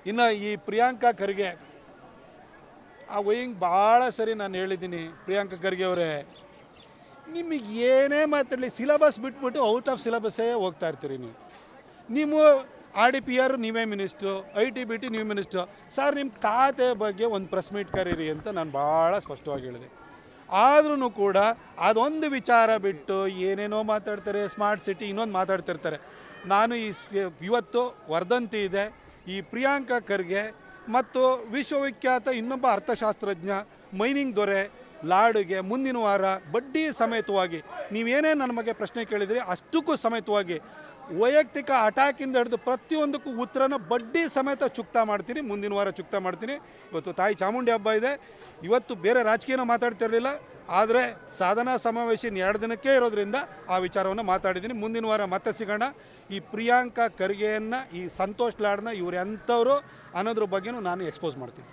ಇನ್ನು ಈ ಪ್ರಿಯಾಂಕಾ ಖರ್ಗೆ ಆ ವಯಿಂಗ್ ಭಾಳ ಸರಿ ನಾನು ಹೇಳಿದ್ದೀನಿ. ಪ್ರಿಯಾಂಕಾ ಖರ್ಗೆ ಅವರೇ, ನಿಮಗೆ ಏನೇ ಮಾತಾಡಲಿ ಸಿಲಬಸ್ ಬಿಟ್ಬಿಟ್ಟು ಔಟ್ ಆಫ್ ಸಿಲಬಸ್ಸೇ ಹೋಗ್ತಾ ಇರ್ತೀರಿ ನೀವು RDPR ನೀವೇ ಮಿನಿಸ್ಟ್ರು, IT-BT ನೀವು ಮಿನಿಸ್ಟ್ರು. ಸರ್ ನಿಮ್ಮ ಖಾತೆ ಬಗ್ಗೆ ಒಂದು ಪ್ರೆಸ್ ಮೀಟ್ ಕರೀರಿ ಅಂತ ನಾನು ಭಾಳ ಸ್ಪಷ್ಟವಾಗಿ ಹೇಳಿದೆ. ಆದ್ರೂ ಕೂಡ ಅದೊಂದು ವಿಚಾರ ಬಿಟ್ಟು ಏನೇನೋ ಮಾತಾಡ್ತಾರೆ, ಸ್ಮಾರ್ಟ್ ಸಿಟಿ ಇನ್ನೊಂದು ಮಾತಾಡ್ತಿರ್ತಾರೆ. ನಾನು ಇವತ್ತು ವರ್ಧಂತಿ ಇದೆ. ಈ ಪ್ರಿಯಾಂಕಾ ಖರ್ಗೆ ಮತ್ತು ವಿಶ್ವವಿಖ್ಯಾತ ಇನ್ನೊಬ್ಬ ಅರ್ಥಶಾಸ್ತ್ರಜ್ಞ ಮೈನಿಂಗ್ ದೊರೆ ಲಾಡುಗೆ ಮುಂದಿನ ವಾರ ಬಡ್ಡಿ ಸಮೇತವಾಗಿ ನೀವೇನೇ ನನ್ನ ಬಗ್ಗೆ ಪ್ರಶ್ನೆ ಕೇಳಿದ್ರಿ ಅಷ್ಟಕ್ಕೂ ಸಮೇತವಾಗಿ ವೈಯಕ್ತಿಕ ಅಟ್ಯಾಕಿಂದ ಹಿಡಿದು ಪ್ರತಿಯೊಂದಕ್ಕೂ ಉತ್ತರನ ಬಡ್ಡಿ ಸಮೇತ ಚುಕ್ತಾ ಮಾಡ್ತೀನಿ. ಮುಂದಿನ ವಾರ ಚುಕ್ತಾ ಮಾಡ್ತೀನಿ. ಇವತ್ತು ತಾಯಿ ಚಾಮುಂಡಿ ಹಬ್ಬ ಇದೆ. ಇವತ್ತು ಬೇರೆ ರಾಜಕೀಯನ ಮಾತಾಡ್ತಿರಲಿಲ್ಲ, ಆದರೆ ಸಾಧನಾ ಸಮಾವೇಶ 2 ದಿನಕ್ಕೆ ಇರೋದ್ರಿಂದ ಆ ವಿಚಾರವನ್ನು ಮಾತಾಡಿದ್ದೀನಿ. ಮುಂದಿನ ವಾರ ಮತ್ತೆ ಸಿಗೋಣ. ಈ ಪ್ರಿಯಾಂಕಾ ಖರ್ಗೆಯನ್ನು, ಈ ಸಂತೋಷ್ ಲಾಡ್ನ ಇವ್ರು ಎಂಥವ್ರು ಅನ್ನೋದ್ರ ಬಗ್ಗೆನೂ ನಾನು ಎಕ್ಸ್ಪೋಸ್ ಮಾಡ್ತೀನಿ.